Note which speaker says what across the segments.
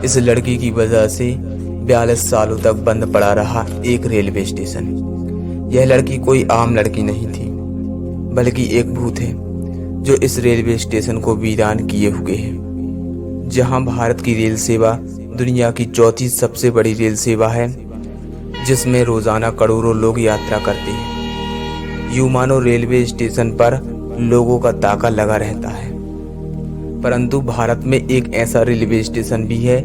Speaker 1: इस लड़की की वजह से 42 सालों तक बंद पड़ा रहा एक रेलवे स्टेशन। यह लड़की कोई आम लड़की नहीं थी, बल्कि एक भूत है जो इस रेलवे स्टेशन को वीरान किए हुए है। जहां भारत की रेल सेवा दुनिया की चौथी सबसे बड़ी रेल सेवा है, जिसमें रोजाना करोड़ों लोग यात्रा करते हैं। यूं मानो रेलवे स्टेशन पर लोगों का ताका लगा रहता है। परंतु भारत में एक ऐसा रेलवे स्टेशन भी है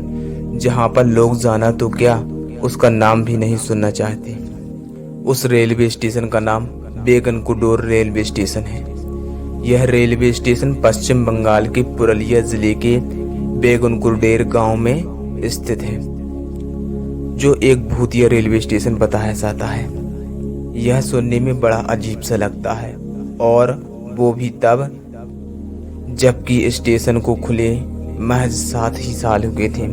Speaker 1: जहां पर लोग जाना तो क्या, उसका नाम भी नहीं सुनना चाहते। उस रेलवे स्टेशन का नाम बेगनकुडोर रेलवे स्टेशन है। यह रेलवे स्टेशन पश्चिम बंगाल के पुरुलिया जिले के बेगनकुडोर गांव में स्थित है, जो एक भूतिया रेलवे स्टेशन बताया जाता है। यह सुनने में बड़ा अजीब सा लगता है, और वो भी तब जबकि स्टेशन को खुले महज 7 ही साल हुए थे।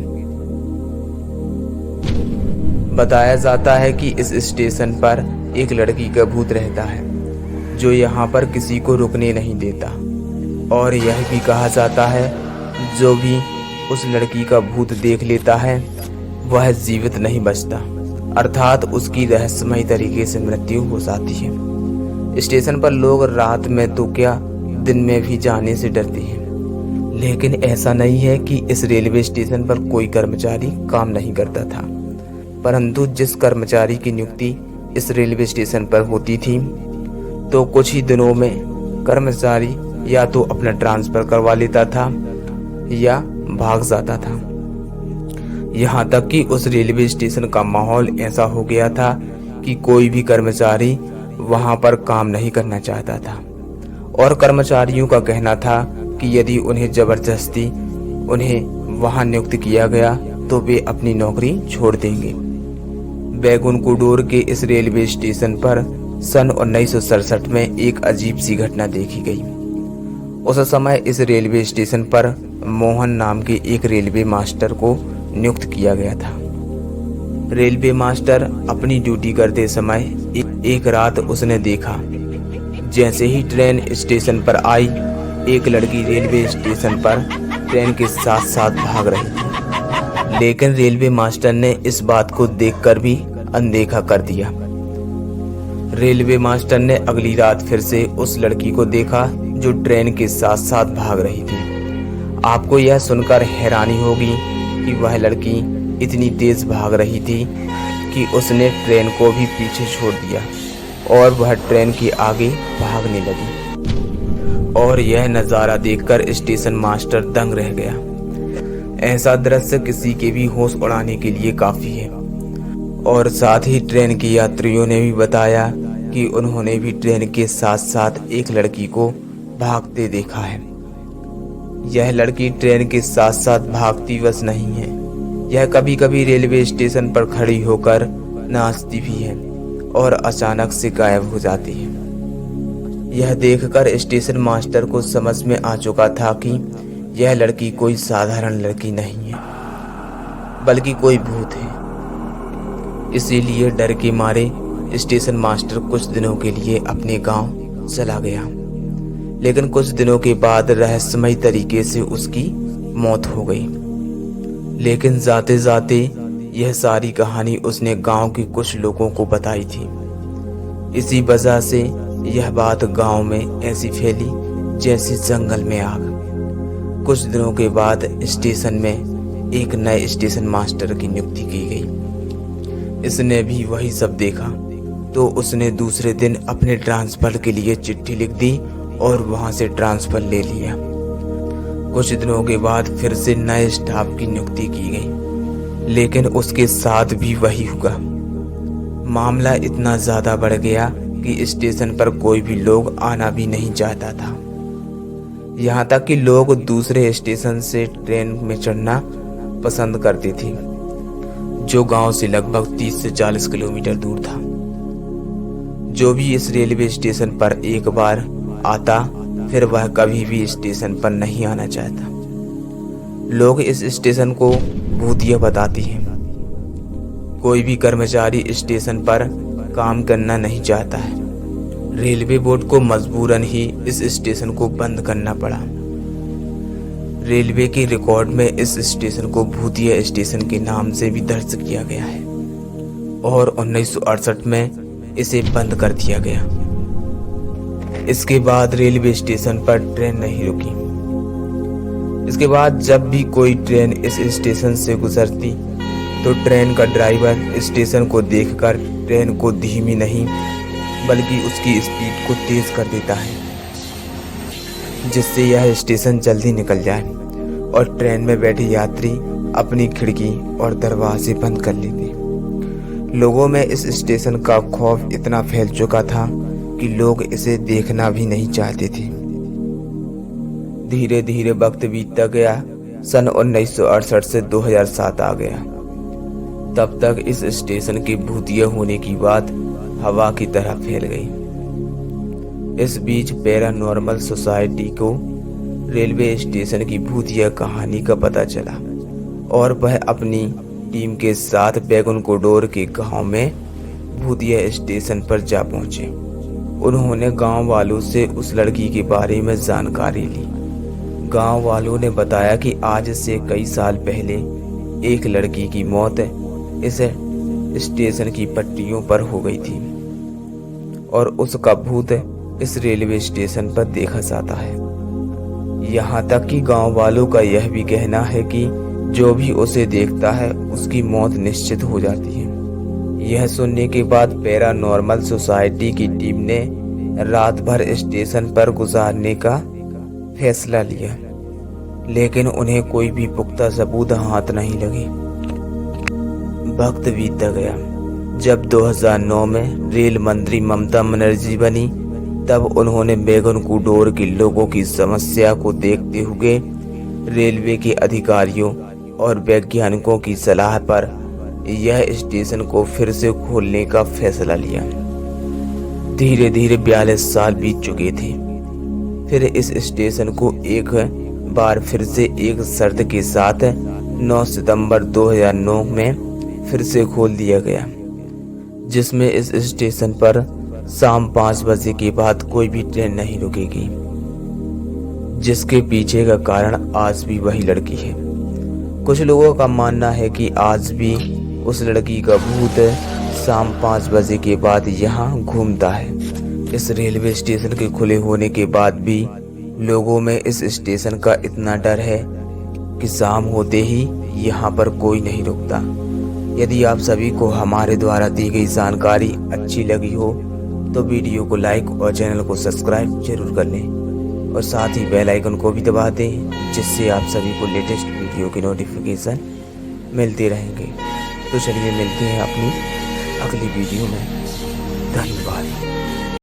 Speaker 1: बताया जाता है कि इस स्टेशन पर एक लड़की का भूत रहता है, जो यहाँ पर किसी को रुकने नहीं देता। और यह भी कहा जाता है जो भी उस लड़की का भूत देख लेता है वह जीवित नहीं बचता, अर्थात उसकी रहस्यमय तरीके से मृत्यु हो जाती है। स्टेशन पर लोग रात में तो क्या, दिन में भी जाने से डरते हैं। लेकिन ऐसा नहीं है कि इस रेलवे स्टेशन पर कोई कर्मचारी काम नहीं करता था, परंतु जिस कर्मचारी की नियुक्ति इस रेलवे स्टेशन पर होती थी, तो कुछ ही दिनों में कर्मचारी या तो अपना ट्रांसफर करवा लेता था या भाग जाता था। यहाँ तक कि उस रेलवे स्टेशन का माहौल ऐसा हो गया था कि कोई भी कर्मचारी वहाँ पर काम नहीं करना चाहता था, और कर्मचारियों का कहना था कि यदि उन्हें जबरदस्ती उन्हें वहाँ नियुक्त किया गया तो वे अपनी नौकरी छोड़ देंगे। बेगुनकुडोर के इस रेलवे स्टेशन पर सन 1967 में एक अजीब सी घटना देखी गई। उस समय इस रेलवे स्टेशन पर मोहन नाम के एक रेलवे मास्टर को नियुक्त किया गया था। रेलवे मास्टर अपनी ड्यूटी करते समय एक रात उसने देखा, जैसे ही ट्रेन स्टेशन पर आई, एक लड़की रेलवे स्टेशन पर ट्रेन के साथ साथ भाग रही थी। लेकिन रेलवे मास्टर ने इस बात को देखकर भी अनदेखा कर दिया। रेलवे मास्टर ने अगली रात फिर से उस लड़की को देखा जो ट्रेन के साथ साथ भाग रही थी। आपको यह सुनकर हैरानी होगी कि वह लड़की इतनी तेज भाग रही थी कि उसने ट्रेन को भी पीछे छोड़ दिया और वह ट्रेन के आगे भागने लगी। और यह नज़ारा देखकर स्टेशन मास्टर दंग रह गया। ऐसा दृश्य किसी के भी होश उड़ाने के लिए काफी है। और साथ ही ट्रेन के यात्रियों ने भी बताया कि उन्होंने भी ट्रेन के साथ साथ एक लड़की को भागते देखा है। यह लड़की ट्रेन के साथ साथ भागती बस नहीं है, यह कभी कभी रेलवे स्टेशन पर खड़ी होकर नाचती भी है और अचानक से गायब हो जाती है। यह देखकर स्टेशन मास्टर को समझ में आ चुका था कि यह लड़की कोई साधारण लड़की नहीं है, बल्कि कोई भूत है। इसीलिए डर के मारे स्टेशन मास्टर कुछ दिनों के लिए अपने गांव चला गया। लेकिन कुछ दिनों के बाद रहस्यमय तरीके से उसकी मौत हो गई। लेकिन जाते जाते यह सारी कहानी उसने गांव के कुछ लोगों को बताई थी। इसी वजह से यह बात गांव में ऐसी फैली जैसे जंगल में आग। कुछ दिनों के बाद स्टेशन में एक नए स्टेशन मास्टर की नियुक्ति की गई। इसने भी वही सब देखा, तो उसने दूसरे दिन अपने ट्रांसफर के लिए चिट्ठी लिख दी और वहां से ट्रांसफर ले लिया। कुछ दिनों के बाद फिर से नए स्टाफ की नियुक्ति की गई, लेकिन उसके साथ भी वही हुआ। मामला इतना ज्यादा बढ़ गया कि स्टेशन पर कोई भी लोग आना भी नहीं चाहता था। यहाँ तक कि लोग दूसरे स्टेशन से ट्रेन में चढ़ना पसंद करते थे, जो गांव से लगभग 30 से 40 किलोमीटर दूर था। जो भी इस रेलवे स्टेशन पर एक बार आता, फिर वह कभी भी स्टेशन पर नहीं आना चाहता। लोग इस स्टेशन को भूतिया बताते हैं। कोई भी कर्मचारी स्टेशन पर काम करना नहीं चाहता है। रेलवे बोर्ड को मजबूरन ही इस स्टेशन को बंद करना पड़ा। रेलवे के रिकॉर्ड में इस स्टेशन को भूतिया स्टेशन के नाम से भी दर्ज किया गया है और 1968 में इसे बंद कर दिया गया। इसके बाद रेलवे स्टेशन पर ट्रेन नहीं रुकी। इसके बाद जब भी कोई ट्रेन इस स्टेशन से गुजरती तो ट्रेन का ड्राइवर स्टेशन को देखकर ट्रेन को धीमी नहीं बल्कि उसकी स्पीड को तेज कर देता है, जिससे यह स्टेशन जल्दी निकल जाए और ट्रेन में बैठे यात्री अपनी खिड़की और दरवाजे बंद कर लेते। लोगों में इस स्टेशन का खौफ इतना फैल चुका था कि लोग इसे देखना भी नहीं चाहते थे। धीरे धीरे वक्त बीतता गया। सन 1968 से 2007 आ गया। तब तक इस स्टेशन के भूतिया होने की बात हवा की तरह फैल गई। इस बीच पैरानॉर्मल सोसाइटी को रेलवे स्टेशन की भूतिया कहानी का पता चला और वह अपनी टीम के साथ बैकुंठपुर के गांव में भूतिया स्टेशन पर जा पहुंचे। उन्होंने गांव वालों से उस लड़की के बारे में जानकारी ली। गांव वालों ने बताया कि आज से कई साल पहले एक लड़की की मौत इस स्टेशन की पटरियों पर हो गई थी और उसका भूत इस रेलवे स्टेशन पर देखा जाता है। यहाँ तक कि गांव वालों का यह भी कहना है कि जो भी उसे देखता है उसकी मौत निश्चित हो जाती है। यह सुनने के बाद पैरानॉर्मल सोसाइटी की टीम ने रात भर स्टेशन पर गुजारने का फैसला लिया, लेकिन उन्हें कोई भी पुख्ता सबूत हाथ नहीं लगे। वक्त बीतता गया। जब 2009 में रेल मंत्री ममता बनर्जी बनी तब उन्होंने बैकुंठपुर के लोगों की समस्या को देखते हुए रेलवे के अधिकारियों और वैज्ञानिकों की सलाह पर यह स्टेशन को फिर से खोलने का फैसला लिया। धीरे धीरे 42 साल बीत चुके थे। फिर इस स्टेशन को एक बार फिर से एक शर्त के साथ 9 सितंबर 2009 में फिर से खोल दिया गया, जिसमें इस स्टेशन पर शाम 5 बजे के बाद कोई भी ट्रेन नहीं रुकेगी, जिसके पीछे का कारण आज भी वही लड़की है। कुछ लोगों का मानना है कि आज भी उस लड़की का भूत शाम 5 बजे के बाद यहाँ घूमता है। इस रेलवे स्टेशन के खुले होने के बाद भी लोगों में इस स्टेशन का इतना डर है कि शाम होते ही यहाँ पर कोई नहीं रुकता। यदि आप सभी को हमारे द्वारा दी गई जानकारी अच्छी लगी हो तो वीडियो को लाइक और चैनल को सब्सक्राइब जरूर कर लें और साथ ही बेल आइकन को भी दबा दें, जिससे आप सभी को लेटेस्ट वीडियो की नोटिफिकेशन मिलती रहेंगे। तो चलिए मिलते हैं अपनी अगली वीडियो में। धन्यवाद।